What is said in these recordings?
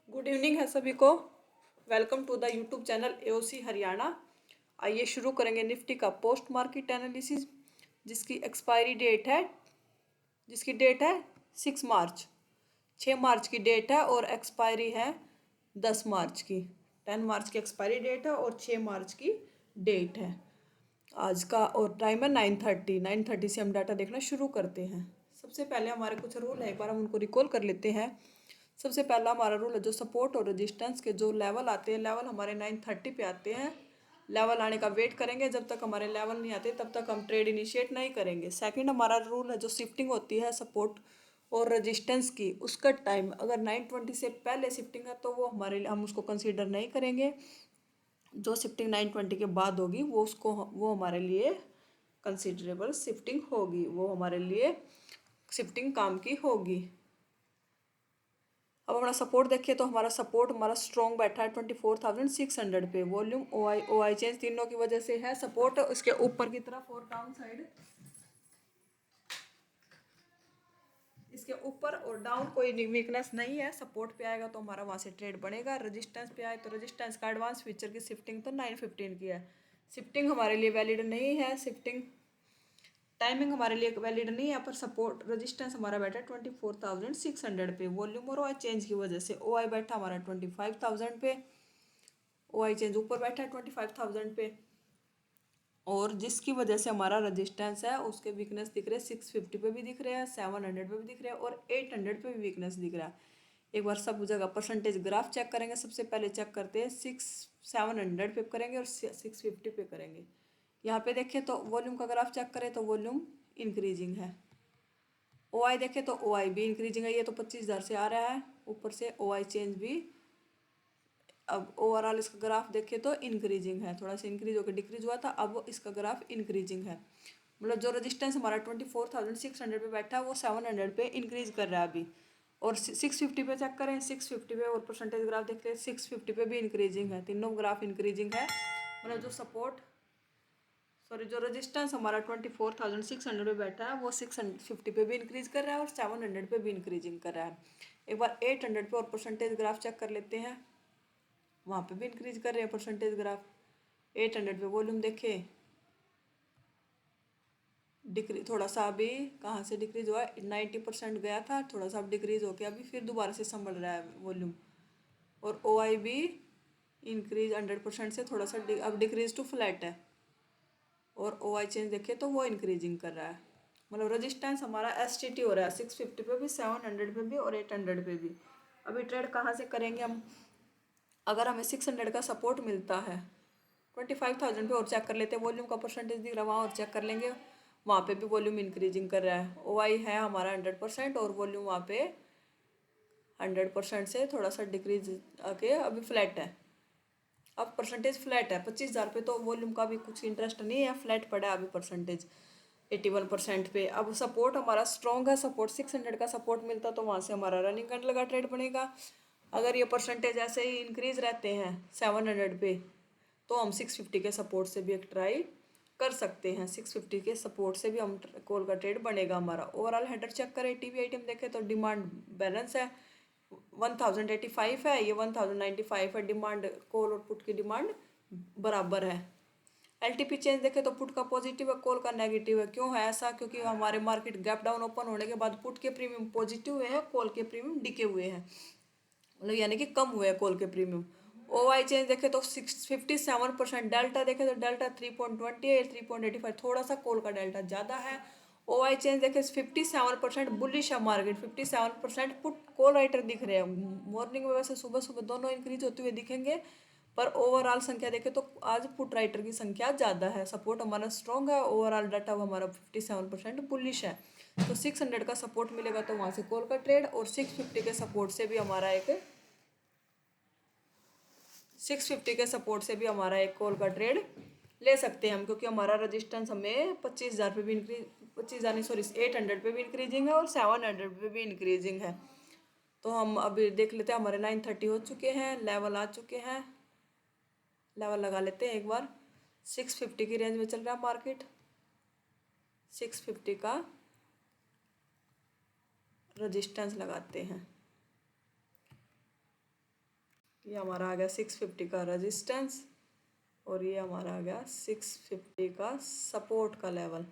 Good evening है सभी को। Welcome to the YouTube channel AOC Haryana. आइए शुरू करेंगे निफ्टी का पोस्ट मार्केट एनालिसिस जिसकी डेट है 6 मार्च। 6 मार्च की डेट है और एक्सपायरी है 10 मार्च की। 10 मार्च की एक्सपायरी डेट है और 6 मार्च की डेट है आज का। और टाइम है 9:30 से हम डाटा देखना शुरू करते हैं। सबसे पहले हमारे कुछ रूल है, एक बार हम उनको रिकॉल कर लेते हैं। सबसे पहला हमारा रूल है, जो सपोर्ट और रेजिस्टेंस के जो लेवल आते हैं, लेवल हमारे 9:30 पे आते हैं। लेवल आने का वेट करेंगे, जब तक हमारे लेवल नहीं आते तब तक हम ट्रेड इनिशिएट नहीं करेंगे। सेकंड हमारा रूल है, जो शिफ्टिंग होती है सपोर्ट और रेजिस्टेंस की, उसका टाइम अगर 9:20 से पहले शिफ्टिंग है तो वो हमारे लिए हम उसको कंसीडर नहीं करेंगे। जो शिफ्टिंग 9:20 के बाद होगी वो हमारे लिए कंसिडरेबल शिफ्टिंग होगी, वो हमारे लिए शिफ्टिंग काम की होगी। अब हमारा सपोर्ट देखिए तो हमारा स्ट्रॉन्ग बैठा है 24,600 पे। वॉल्यूम ओ आई चेंज तीनों की वजह से है। सपोर्ट उसके ऊपर की तरफ और डाउन साइड, इसके ऊपर और डाउन कोई वीकनेस नहीं है। सपोर्ट पे आएगा तो हमारा वहाँ से ट्रेड बनेगा। रेजिस्टेंस पे आए तो रेजिस्टेंस का एडवांस फीचर की शिफ्टिंग तो 9:15 की है। शिफ्टिंग हमारे लिए वैलिड नहीं है, शिफ्टिंग टाइमिंग हमारे लिए वैलिड नहीं है, पर सपोर्ट रेजिस्टेंस हमारा बैठा है 24,600 पे। वॉल्यूम और OI चेंज की वजह से OI बैठा हमारा 25,000 पे। OI चेंज ऊपर बैठा है 25,000 पे, और जिसकी वजह से हमारा रेजिस्टेंस है उसके वीकनेस दिख रहे हैं। 650 पे भी दिख रहे हैं, 700 पे भी दिख रहे हैं और 800 पे भी वीकनेस दिख रहा है। एक बार सब जगह परसेंटेज ग्राफ चेक करेंगे। सबसे पहले चेक करते हैं 700 पे करेंगे और 650 पे करेंगे। यहाँ पे देखें तो वॉल्यूम का ग्राफ चेक करें तो वॉल्यूम इंक्रीजिंग है। OI देखें तो OI भी इंक्रीजिंग है, ये तो 25,000 से आ रहा है। ऊपर से OI चेंज भी, अब ओवरऑल इसका ग्राफ देखें तो इंक्रीजिंग है। थोड़ा सा इंक्रीज होकर डिक्रीज हुआ था, अब इसका ग्राफ इंक्रीजिंग है। मतलब जो रेजिस्टेंस हमारा 24,600 पे बैठा है वो 700 पे इंक्रीज कर रहा है अभी। और 650 पे चेक करें, 650 पे और परसेंटेज ग्राफ देखते हैं, 650 पे भी इंक्रीजिंग है। तीनों ग्राफ इंक्रीजिंग है। मतलब जो रेजिस्टेंस हमारा 24,600 पे बैठा है वो 650 पे भी इंक्रीज कर रहा है और 700 पे भी इंक्रीजिंग कर रहा है। एक बार 800 पे और परसेंटेज ग्राफ चेक कर लेते हैं, वहाँ पे भी इंक्रीज कर रहे हैं परसेंटेज ग्राफ। 800 पे वॉल्यूम देखे डिक्रीज थोड़ा सा, अभी कहाँ से डिक्रीज हुआ, 90% गया था, थोड़ा सा अब डिक्रीज हो गया, अभी फिर दोबारा से संभल रहा है वॉल्यूम। और OI भी इंक्रीज 100% से थोड़ा सा अब डिक्रीज टू फ्लैट है। और OI चेंज देखे तो वो इंक्रीजिंग कर रहा है। मतलब रेजिस्टेंस हमारा STT हो रहा है 650 पे भी, 700 पे भी और 800 पे भी। अभी ट्रेड कहाँ से करेंगे हम, अगर हमें 600 का सपोर्ट मिलता है 25,000 पे और चेक कर लेते हैं, वॉल्यूम का परसेंटेज दिख रहा है वहाँ और चेक कर लेंगे। वहाँ पे भी वॉल्यूम इंक्रीजिंग कर रहा है। OI है हमारा 100% और वॉल्यूम वहाँ पे 100% से थोड़ा सा डिक्रीज आके अभी फ्लैट है। अब परसेंटेज फ्लैट है 25,000 पे, तो वॉल्यूम का भी कुछ इंटरेस्ट नहीं है, फ्लैट पड़ा है अभी परसेंटेज 81% पे। अब सपोर्ट हमारा स्ट्रॉन्ग है, सपोर्ट 600 का सपोर्ट मिलता तो वहाँ से हमारा रनिंग कैंडल का ट्रेड बनेगा। अगर ये परसेंटेज ऐसे ही इंक्रीज रहते हैं 700 पे तो हम 650 के सपोर्ट से भी एक ट्राई कर सकते हैं। 650 के सपोर्ट से भी हम कॉल का ट्रेड बनेगा हमारा। ओवरऑल हेडर चेक करें, टीवी आइटम देखें तो डिमांड बैलेंस है 1085 है, ये 1095 है। डिमांड कॉल और पुट की डिमांड बराबर है। LTP चेंज देखें तो पुट का पॉजिटिव है, कॉल का नेगेटिव है। क्यों है ऐसा, क्योंकि हमारे मार्केट गैप डाउन ओपन होने के बाद पुट के प्रीमियम पॉजिटिव हुए हैं, कॉल के प्रीमियम डिके हुए हैं, मतलब यानी कि कम हुए हैं कॉल के प्रीमियम। OI चेंज देखे तो 57%। डेल्टा देखे तो डेल्टा 3.28 3.85, थोड़ा सा कॉल का डेल्टा ज़्यादा है। OI चेंज देखे 57% बुलिश है मार्केट, 57% पुट कॉल राइटर दिख रहे हैं। मॉर्निंग में वैसे सुबह सुबह दोनों इंक्रीज होते हुए दिखेंगे, पर ओवरऑल संख्या देखे तो आज पुट राइटर की संख्या ज़्यादा है। सपोर्ट हमारा स्ट्रॉन्ग है, ओवरऑल डाटा हमारा 57% बुलिश है। तो 600 का सपोर्ट मिलेगा तो वहाँ से कॉल का ट्रेड, और 650 के सपोर्ट से भी हमारा एक 650 के सपोर्ट से भी हमारा एक कॉल का ट्रेड ले सकते हैं हम, क्योंकि हमारा रजिस्टेंस हमें 25,000 पे भी इंक्रीज 25,000 नहीं सॉरी 800 पे भी इंक्रीजिंग है और 700 पे भी इंक्रीजिंग है। तो हम अभी देख लेते हैं, हमारे 9:30 हो चुके हैं, लेवल आ चुके हैं। लेवल लगा लेते हैं एक बार। 650 की रेंज में चल रहा है मार्केट। 650 का रजिस्टेंस लगाते हैं। ये हमारा आ गया 650 का रेजिस्टेंस और ये हमारा आ गया 650 का सपोर्ट का लेवल।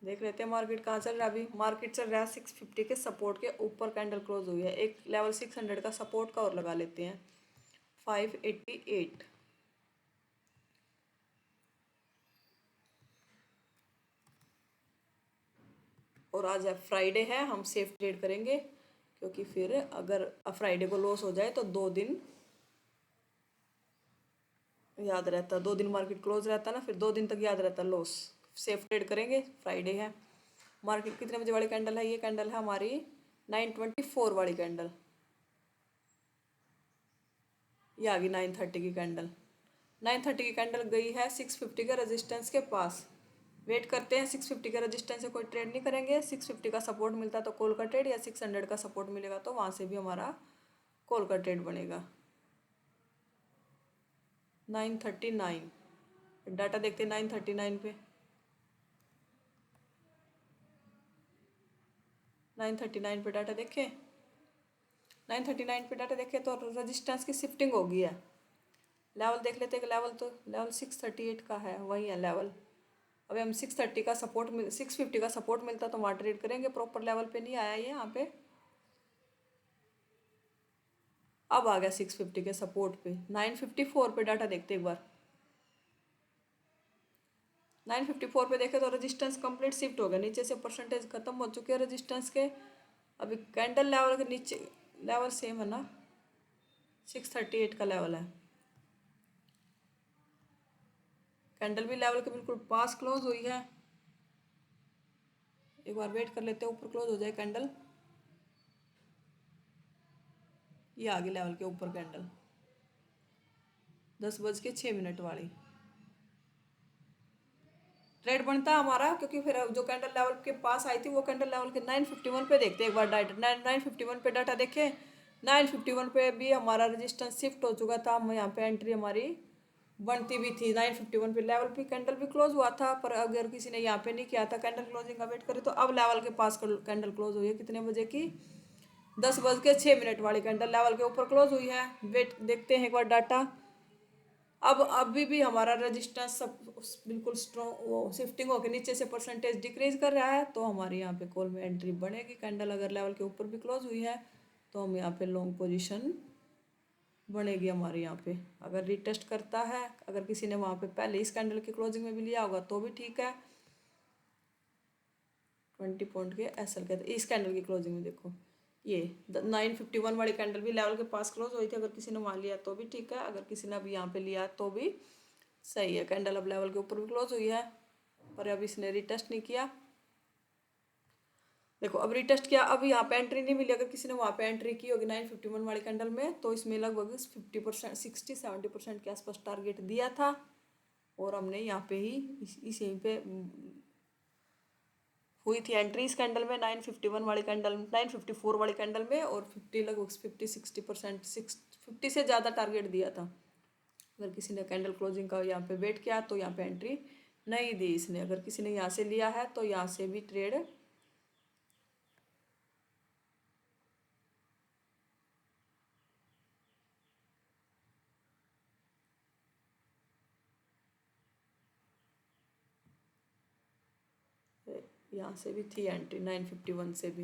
देख लेते हैं मार्केट कहाँ चल रहा है। अभी मार्केट चल रहा है 650 के सपोर्ट के ऊपर कैंडल क्लोज हुई है। एक लेवल 600 का सपोर्ट का और लगा लेते हैं 588। और आज फ्राइडे है, हम सेफ ट्रेड करेंगे क्योंकि फिर अगर फ्राइडे को लॉस हो जाए तो 2 दिन याद रहता, 2 दिन मार्केट क्लोज रहता ना, फिर 2 दिन तक याद रहता लॉस। सेफ ट्रेड करेंगे, फ्राइडे है। मार्केट कितने बजे वाली कैंडल है? ये कैंडल है हमारी 924 वाली कैंडल। ये आ गई 930 की कैंडल। 930 की कैंडल गई है 650 के रेजिस्टेंस के पास। वेट करते हैं, 650 का रेजिस्टेंस से कोई ट्रेड नहीं करेंगे। 650 का सपोर्ट मिलता तो कॉल का ट्रेड, या 600 का सपोर्ट मिलेगा तो वहाँ से भी हमारा कॉल का ट्रेड बनेगा। 939 डाटा देखते हैं 939 पे। 939 पे डाटा देखें, 939 पे डाटा देखें तो रेजिस्टेंस की शिफ्टिंग हो गई है। लेवल देख लेते हैं, लेवल तो लेवल 638 का है, वही है लेवल। अभी हम 630 का सपोर्ट 650 का सपोर्ट मिलता तो वहाँ ट्रेड करेंगे। प्रॉपर लेवल पे नहीं आया ये यहाँ पे। अब आ गया 650 के सपोर्ट पे। 954 पे डाटा देखते एक बार। 954 पे देखे तो रेजिस्टेंस कंप्लीट शिफ्ट हो गया, नीचे से परसेंटेज खत्म हो चुके हैं रेजिस्टेंस के। अभी कैंडल लेवल के नीचे लेवल सेम है ना, 638 का लेवल है। कैंडल भी लेवल के बिल्कुल पास क्लोज हुई है। एक बार वेट कर लेते हैं ऊपर क्लोज हो जाए कैंडल। ये आगे लेवल के ऊपर कैंडल 10:06 वाली ट्रेड बनता हमारा, क्योंकि फिर जो कैंडल लेवल के पास आई थी वो कैंडल लेवल के 951 पे देखते हैं एक बार डाटा। 951 पे डाटा देखें। 951 पे भी हमारा रेजिस्टेंस शिफ्ट हो चुका था। हम यहाँ पे एंट्री हमारी बनती भी थी। 951 पे लेवल पे कैंडल भी क्लोज हुआ था, पर अगर किसी ने यहाँ पे नहीं किया था कैंडल क्लोजिंग का वेट करे तो अब लेवल के पास कैंडल क्लोज हुई है। कितने बजे की? 10:06 वाली कैंडल लेवल के ऊपर क्लोज हुई है। वेट देखते हैं एक बार डाटा। अब अभी भी हमारा रेजिस्टेंस सब बिल्कुल स्ट्रॉन्ग वो शिफ्टिंग होकर नीचे से परसेंटेज डिक्रीज कर रहा है, तो हमारे यहाँ पे कॉल में एंट्री बनेगी। कैंडल अगर लेवल के ऊपर भी क्लोज हुई है तो हम यहाँ पे लॉन्ग पोजीशन बनेगी हमारे यहाँ पे। अगर रिटेस्ट करता है, अगर किसी ने वहाँ पे पहले इस कैंडल की क्लोजिंग में भी लिया होगा तो भी ठीक है। 20 पॉइंट के एसएल के इस कैंडल की क्लोजिंग में देखो, ये 951 वाली कैंडल भी लेवल के पास क्लोज हुई थी। अगर किसी ने वहाँ लिया तो भी ठीक है, अगर किसी ने अभी यहाँ पे लिया तो भी सही है। कैंडल अब लेवल के ऊपर भी क्लोज हुई है, पर अभी इसने रिटेस्ट नहीं किया। देखो अब रिटेस्ट किया, अब यहाँ पे एंट्री नहीं मिली। अगर किसी ने वहाँ पे एंट्री की होगी 951 वाली कैंडल में तो इसमें लगभग 50% 60-70% के आसपास टारगेट दिया था, और हमने यहाँ पे ही इस यहीं पे हुई थी एंट्री इस कैंडल में 951 वाली कैंडल 954 वाली कैंडल में, और 50 लगभग 50-60% 50 से ज़्यादा टारगेट दिया था। अगर किसी ने कैंडल क्लोजिंग का यहाँ पे वेट किया तो यहाँ पे एंट्री नहीं दी इसने। अगर किसी ने यहाँ से लिया है तो यहाँ से भी ट्रेड यहाँ से भी थी एंट्री 951 से भी।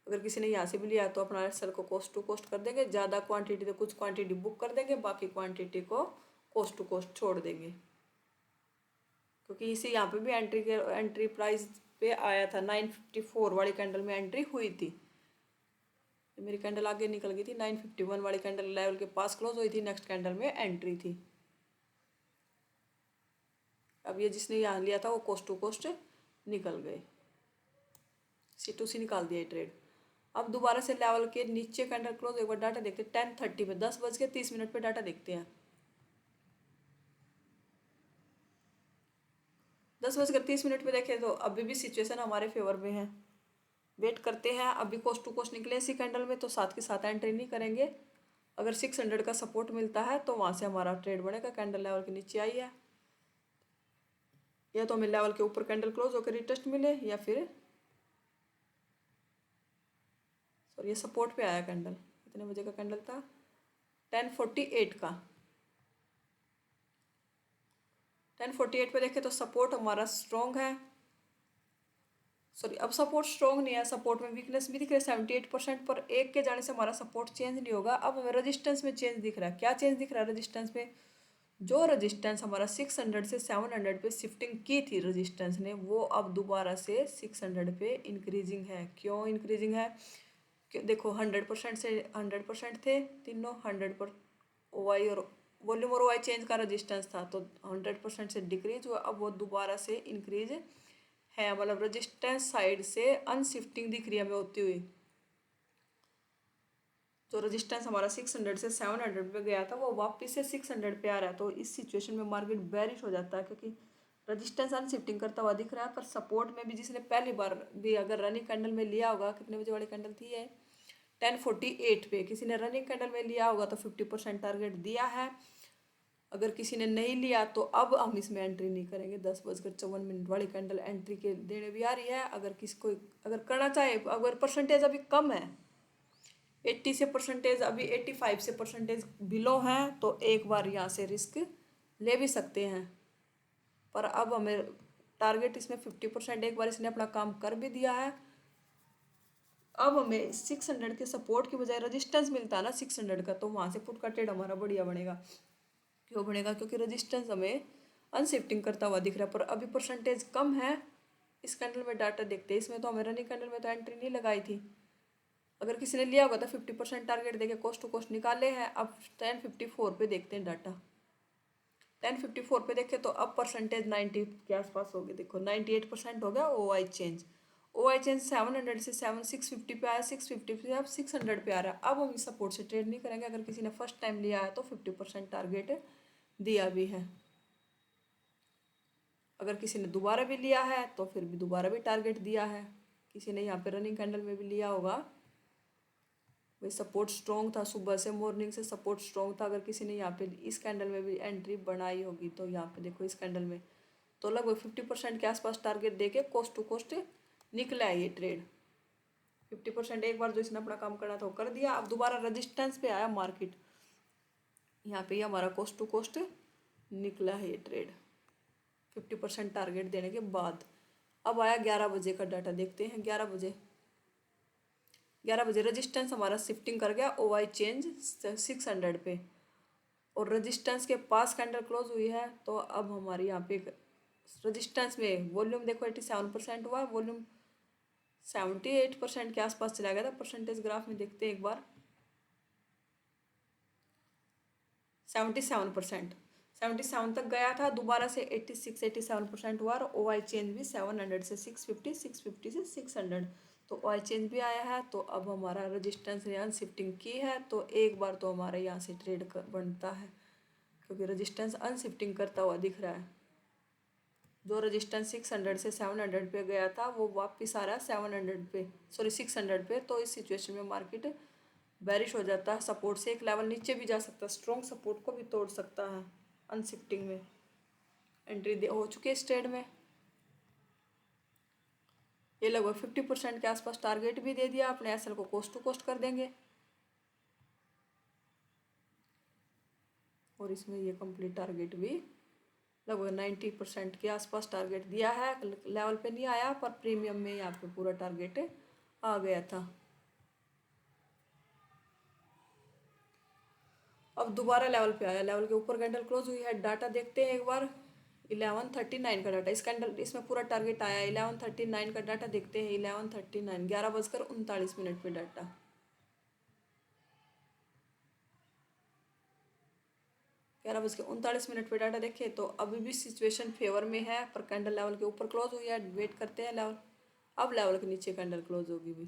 अगर किसी ने यहाँ से भी लिया तो अपना सेल को कोस्ट टू कोस्ट कर देंगे। ज़्यादा क्वांटिटी तो कुछ क्वांटिटी बुक कर देंगे, बाकी क्वांटिटी को कोस्ट टू कोस्ट छोड़ देंगे, क्योंकि इसी यहाँ पे भी एंट्री प्राइस पे आया था। 954 वाली कैंडल में एंट्री हुई थी। मेरी कैंडल आगे निकल गई थी। 951 वाली कैंडल लेवल के पास क्लोज हुई थी, नेक्स्ट कैंडल में एंट्री थी। अब ये जिसने यहाँ लिया था वो कोस्ट टू कोस्ट निकल गए, C2C निकाल दिया ट्रेड। अब दोबारा से लेवल के नीचे कैंडल क्लोज एक बार डाटा देखते हैं 10:30 पे 10:30 पे डाटा देखते हैं। 10:30 पे देखें तो अभी भी सिचुएशन हमारे फेवर में है। वेट करते हैं, अभी कोस्ट टू कोस्ट निकले इसी कैंडल में तो साथ के साथ एंट्री नहीं करेंगे। अगर 600 का सपोर्ट मिलता है तो वहाँ से हमारा ट्रेड बढ़ेगा। कैंडल लेवल के नीचे आई है, या तो हमें लेवल के ऊपर कैंडल क्लोज होकर रिटेस्ट मिले, या फिर और ये सपोर्ट पे आया कैंडल, कितने बजे का कैंडल था, 10:48 का। 10:48 पे देखे तो सपोर्ट हमारा स्ट्रॉन्ग है, सॉरी अब सपोर्ट स्ट्रॉन्ग नहीं है, सपोर्ट में वीकनेस भी दिख रहा है 78%, पर एक के जाने से हमारा सपोर्ट चेंज नहीं होगा। अब हमें रेजिस्टेंस में चेंज दिख रहा है। क्या चेंज दिख रहा है रेजिस्टेंस में? जो रेजिस्टेंस हमारा 600 से 700 पे शिफ्टिंग की थी रेजिस्टेंस ने, वो अब दोबारा से 600 पे इंक्रीजिंग है। क्यों इंक्रीजिंग है? देखो 100% से 100% थे तीनों, 100 OI और वॉल्यूम और OI चेंज का रेजिस्टेंस था, तो 100% से डिक्रीज हुआ, अब वो दोबारा से इंक्रीज है। मतलब रेजिस्टेंस साइड से अनशिफ्टिंग दिख रही है हमें होती हुई। जो रेजिस्टेंस हमारा 600 से 700 पे गया था, वो वापस से 600 पे आ रहा है। तो इस सिचुएशन में मार्केट बेरिश हो जाता है, क्योंकि रेजिस्टेंस अनशिफ्टिंग करता हुआ दिख रहा है। पर सपोर्ट में भी जिसने पहली बार भी अगर रनिंग कैंडल में लिया होगा, कितने बजे वाली कैंडल थी ये, 10:48 पे किसी ने रनिंग कैंडल में लिया होगा तो 50% टारगेट दिया है। अगर किसी ने नहीं लिया तो अब हम इसमें एंट्री नहीं करेंगे। 10:54 वाली कैंडल एंट्री के देने भी आ रही है। अगर किसी को अगर करना चाहे, अगर परसेंटेज अभी कम है 80 से परसेंटेज, अभी 85 से परसेंटेज बिलो है, तो एक बार यहाँ से रिस्क ले भी सकते हैं। पर अब हमें टारगेट इसमें 50%, एक बार इसने अपना काम कर भी दिया है। अब हमें 600 के सपोर्ट की बजाय रेजिस्टेंस मिलता है ना 600 का, तो वहाँ से पुट का ट्रेड हमारा बढ़िया बनेगा। क्यों बनेगा? क्योंकि रेजिस्टेंस हमें अनशिफ्टिंग करता हुआ दिख रहा है, पर अभी परसेंटेज कम है। इस कैंडल में डाटा देखते हैं, इसमें तो हमें रनिंग कैंडल में तो एंट्री नहीं लगाई थी। अगर किसी ने लिया होगा तो 50% टारगेट देके कोस्ट टू कोस्ट निकाले हैं। अब 10:54 पे देखते हैं डाटा। 10:54 पे देखें तो अब परसेंटेज 90 के आसपास हो गए। देखो 98% हो गया OI चेंज। OI चेंज 700 से 650 पे आया, 650 से अब 600 पे आ रहा है। अब हम इस सपोर्ट से ट्रेड नहीं करेंगे। अगर किसी ने फर्स्ट टाइम लिया है तो 50% टारगेट दिया भी है। अगर किसी ने दोबारा भी लिया है तो फिर भी दोबारा भी टारगेट दिया है। किसी ने यहाँ पे रनिंग कैंडल में भी लिया होगा, भाई सपोर्ट स्ट्रॉन्ग था, सुबह से मॉर्निंग से सपोर्ट स्ट्रॉन्ग था। अगर किसी ने यहाँ पे इस कैंडल में भी एंट्री बनाई होगी, तो यहाँ पे देखो इस कैंडल में तो लगभग 50% के आसपास टारगेट देके कोस्ट टू कोस्ट निकला है ये ट्रेड। 50% एक बार जो इसने अपना काम करना था वो कर दिया। अब दोबारा रेजिस्टेंस पे आया मार्केट, यहाँ पे हमारा कोस्ट टू कोस्ट निकला है ये ट्रेड 50% टारगेट देने के बाद। अब आया 11 बजे का डाटा, देखते हैं 11 बजे रेजिस्टेंस हमारा शिफ्टिंग कर गया OI चेंज 600 पे, और रेजिस्टेंस के पास कैंडल क्लोज हुई है। तो अब हमारी यहाँ पे रेजिस्टेंस में वॉल्यूम देखो 87% हुआ, वॉल्यूम 78% के आसपास चला गया था। परसेंटेज ग्राफ में देखते हैं एक बार, 77% तक गया था, दोबारा से 86-87% हुआ, और OI चेंज भी 700 से 650, 650 से 600, तो OI चेंज भी आया है। तो अब हमारा रेजिस्टेंस ने अनशिफ्टिंग की है, तो एक बार तो हमारे यहाँ से ट्रेड बनता है, क्योंकि रेजिस्टेंस अनशिफ्टिंग करता हुआ दिख रहा है। जो रेजिस्टेंस 600 से 700 पे गया था वो वापस आ रहा है 700 पे, सॉरी 600 पे। तो इस सिचुएशन में मार्केट बेरिश हो जाता है। सपोर्ट से एक लेवल नीचे भी जा सकता है, स्ट्रॉन्ग सपोर्ट को भी तोड़ सकता है। अनशिफ्टिंग में एंट्री हो चुकी है इस ट्रेड में। ये लगभग 50% के आसपास टारगेट भी दे दिया, अपने SL को कोस्ट टू कोस्ट कर देंगे। और इसमें ये कंप्लीट टारगेट भी लगभग 90% के आसपास टारगेट दिया है। लेवल पे नहीं आया, पर प्रीमियम में यहाँ पे पूरा टारगेट आ गया था। अब दोबारा लेवल पे आया, लेवल के ऊपर कैंडल क्लोज हुई है। डाटा देखते हैं एक बार, 11:39 का डाटा, इस कैंडल इसमें पूरा टारगेट आया। 11:39 का डाटा देखते हैं, 11:39, 11:39 पे डाटा। 11:39 पे डाटा देखें तो अभी भी सिचुएशन फेवर में है, पर कैंडल लेवल के ऊपर क्लोज हुई है। वेट करते हैं लेवल, अब लेवल के नीचे कैंडल क्लोज होगी भी।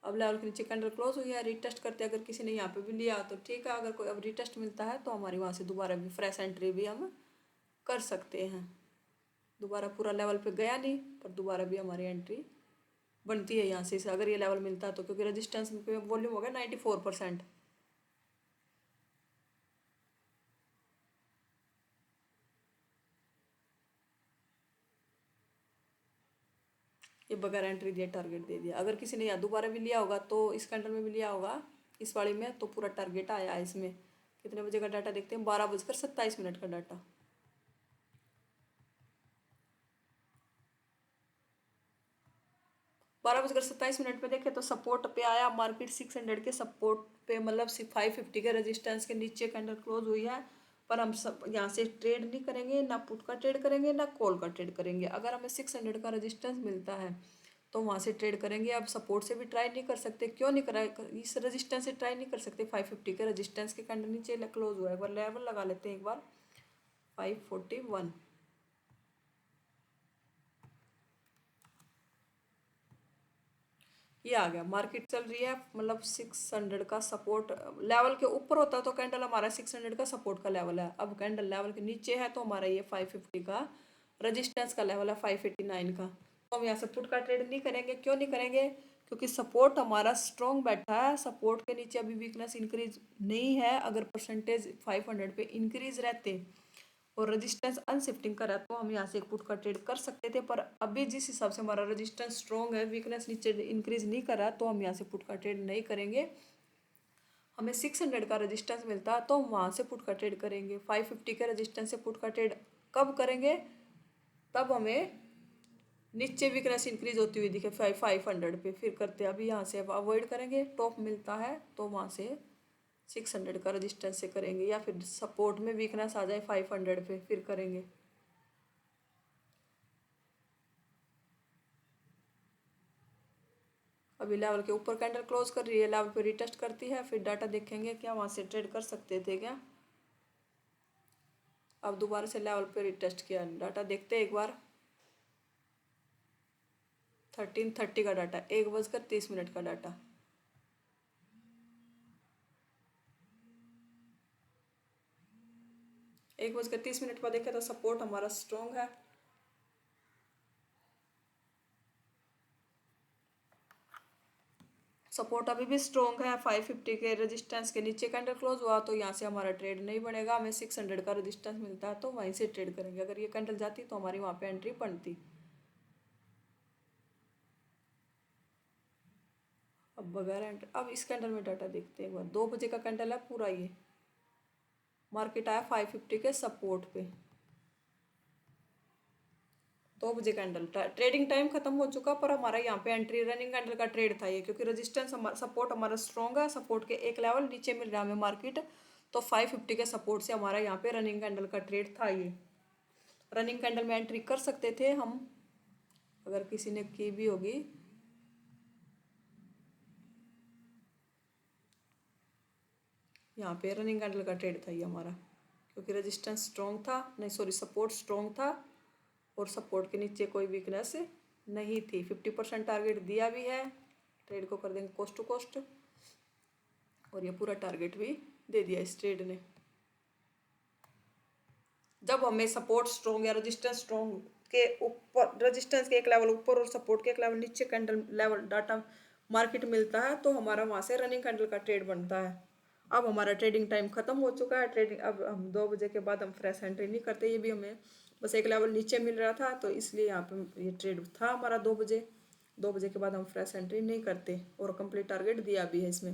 अब लेवल के नीचे कैंडल क्लोज हुई है, रिटेस्ट करते हैं। अगर किसी ने यहाँ पे भी लिया तो ठीक है, अगर कोई अब रिटेस्ट मिलता है तो हमारी वहाँ से दोबारा भी फ्रेश एंट्री भी हम कर सकते हैं। दोबारा पूरा लेवल पे गया नहीं, पर दोबारा भी हमारी एंट्री बनती है यहाँ से अगर ये लेवल मिलता है तो, क्योंकि रेजिस्टेंस में वॉल्यूम हो गया 94%। ये बगैर एंट्री दिए टारगेट दे दिया। अगर किसी ने यहाँ दोबारा भी लिया होगा तो इस कैंडल में भी लिया होगा इस वाली में, तो पूरा टारगेट आया है इसमें। कितने बजे का डाटा देखते हैं, 12:27 का डाटा। 12:27 पे देखे तो सपोर्ट पे आया मार्केट, 600 के सपोर्ट पे, मतलब 550 के रेजिस्टेंस के नीचे कैंडल क्लोज हुई है। पर हम सब यहाँ से ट्रेड नहीं करेंगे, ना पुट का ट्रेड करेंगे ना कॉल का ट्रेड करेंगे। अगर हमें 600 का रेजिस्टेंस मिलता है तो वहाँ से ट्रेड करेंगे। अब सपोर्ट से भी ट्राई नहीं कर सकते, क्यों नहीं करा, इस रेजिस्टेंस से ट्राई नहीं कर सकते। 550 के रेजिस्टेंस के कैंडल नीचे क्लोज हुआ है, एक बार लेवल लगा लेते हैं एक बार 541। ये आ गया, मार्केट चल रही है, मतलब 600 का सपोर्ट लेवल के ऊपर होता तो कैंडल हमारा 600 का सपोर्ट का लेवल है। अब कैंडल लेवल के नीचे है तो हमारा ये 550 का रेजिस्टेंस का लेवल है, 589 का। तो हम यहाँ से पुट का ट्रेड नहीं करेंगे, क्यों नहीं करेंगे, क्योंकि सपोर्ट हमारा स्ट्रॉन्ग बैठा है। सपोर्ट के नीचे अभी वीकनेस इंक्रीज नहीं है। अगर परसेंटेज 500 पे इंक्रीज रहते और रेजिस्टेंस अनशिफ्टिंग करा तो हम यहाँ से एक पुट का ट्रेड कर सकते थे। पर अभी जिस हिसाब से हमारा रेजिस्टेंस स्ट्रॉन्ग है, वीकनेस नीचे इंक्रीज नहीं करा, तो हम यहाँ से पुट का ट्रेड नहीं करेंगे। हमें 600 का रेजिस्टेंस मिलता है तो हम वहाँ से पुट का ट्रेड करेंगे। 550 के रेजिस्टेंस से पुट का ट्रेड कब करेंगे, तब हमें नीचे वीकनेस इंक्रीज होती हुई दिखे 500 पे, फिर करते हैं। अभी यहाँ से अवॉइड करेंगे, टॉप मिलता है तो वहाँ से 600 का रेजिस्टेंस से करेंगे, या फिर सपोर्ट में वीकनेस आ जाए 500 पे फिर करेंगे। अभी लेवल के ऊपर कैंडल क्लोज कर रही है, लेवल पे रिटेस्ट करती है, फिर डाटा देखेंगे क्या वहाँ से ट्रेड कर सकते थे क्या। अब दोबारा से लेवल पे रिटेस्ट किया, डाटा देखते हैं एक बार। 13:30 का डाटा, 1:30 का डाटा। एक बजकर 30 पर देखे तो सपोर्ट हमारा स्ट्रॉन्ग है। सपोर्ट अभी भी स्ट्रॉन्ग है। 550 के रेजिस्टेंस के नीचे कैंडल क्लोज हुआ तो यहाँ से हमारा ट्रेड नहीं बनेगा। हमें 600 का रेजिस्टेंस मिलता है तो वहीं से ट्रेड करेंगे। अगर ये कैंडल जाती तो हमारी वहाँ पे एंट्री बनती। अब बगैर एंट्री, अब इस कैंडल में डाटा देखते हैं एक बार। 2 बजे का कैंडल है पूरा, ये मार्केट आया 550 के सपोर्ट पे। 2 बजे कैंडल, ट्रेडिंग टाइम खत्म हो चुका, पर हमारा यहाँ पे एंट्री रनिंग कैंडल का ट्रेड था ये, क्योंकि रेजिस्टेंस सपोर्ट हमारा स्ट्रॉन्ग है। सपोर्ट के एक लेवल नीचे मिल रहा है हमें मार्केट, तो 550 के सपोर्ट से हमारा यहाँ पे रनिंग कैंडल का ट्रेड था। ये रनिंग कैंडल में एंट्री कर सकते थे हम, अगर किसी ने की भी होगी। यहाँ पे रनिंग कैंडल का ट्रेड था ये हमारा, क्योंकि रेजिस्टेंस स्ट्रॉन्ग था, नहीं सॉरी सपोर्ट स्ट्रॉन्ग था और सपोर्ट के नीचे कोई वीकनेस नहीं थी। 50% टारगेट दिया भी है, ट्रेड को कर देंगे कोस्ट टू कोस्ट, और ये पूरा टारगेट भी दे दिया इस ट्रेड ने। जब हमें सपोर्ट स्ट्रॉन्ग या रेजिस्टेंस स्ट्रॉन्ग के ऊपर, रेजिस्टेंस के एक लेवल ऊपर और सपोर्ट के एक लेवल नीचे कैंडल लेवल डाटा मार्केट मिलता है, तो हमारा वहाँ से रनिंग कैंडल का ट्रेड बनता है। अब हमारा ट्रेडिंग टाइम खत्म हो चुका है। ट्रेडिंग अब हम 2 बजे के बाद हम फ्रेश एंट्री नहीं करते। ये भी हमें बस एक लेवल नीचे मिल रहा था तो इसलिए यहाँ पे ये ट्रेड था हमारा 2 बजे। 2 बजे के बाद हम फ्रेश एंट्री नहीं करते, और कंप्लीट टारगेट दिया भी है इसमें।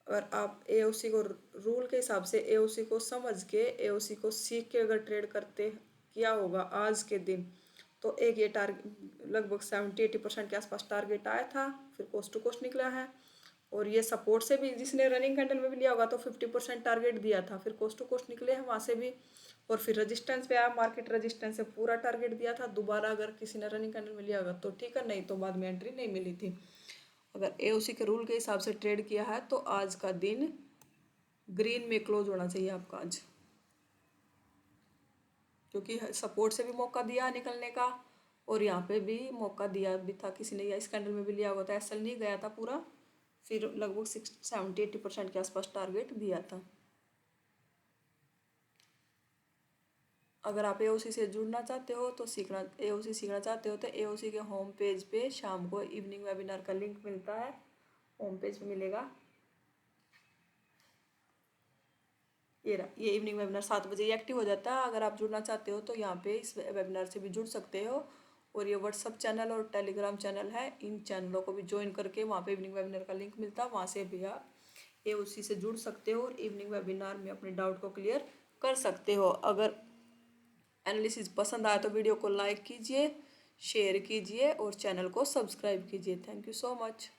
अगर आप एओसी को रूल के हिसाब से एओसी को समझ के, एओसी को सीख के अगर ट्रेड करते किया होगा आज के दिन, तो एक ये टारगेट लगभग 70-80% के आसपास टारगेट आया था, फिर कोस्ट टू कोस्ट निकला है। और ये सपोर्ट से भी जिसने रनिंग कैंडल में भी लिया होगा तो 50% टारगेट दिया था, फिर कोस्ट टू कोस्ट निकले हैं वहाँ से भी। और फिर रजिस्टेंस पे आया, मार्केट रजिस्टेंस से पूरा टारगेट दिया था। दोबारा अगर किसी ने रनिंग कैंडल में लिया होगा तो ठीक है, नहीं तो बाद में एंट्री नहीं मिली थी। अगर एओसी के रूल के हिसाब से ट्रेड किया है तो आज का दिन ग्रीन में क्लोज होना चाहिए आपका आज, क्योंकि सपोर्ट से भी मौका दिया निकलने का और यहाँ पे भी मौका दिया भी था किसी ने, या इस कैंडल में भी लिया हुआ था। एसएल नहीं गया था पूरा, फिर लगभग 70-80% के आसपास टारगेट दिया था। अगर आप एओसी से जुड़ना चाहते हो तो एओसी सीखना चाहते हो तो एओसी के होम पेज पे शाम को इवनिंग वेबिनार का लिंक मिलता है, होम पेज पे मिलेगा। ये इवनिंग वेबिनार 7 बजे ही एक्टिव हो जाता है। अगर आप जुड़ना चाहते हो तो यहाँ पे इस वेबिनार से भी जुड़ सकते हो, और ये व्हाट्सअप चैनल और टेलीग्राम चैनल है, इन चैनलों को भी ज्वाइन करके वहाँ पे इवनिंग वेबिनार का लिंक मिलता है, वहाँ से भी आप ये उसी से जुड़ सकते हो और इवनिंग वेबिनार में अपने डाउट को क्लियर कर सकते हो। अगर एनालिसिस पसंद आया तो वीडियो को लाइक कीजिए, शेयर कीजिए और चैनल को सब्सक्राइब कीजिए। Thank you so much.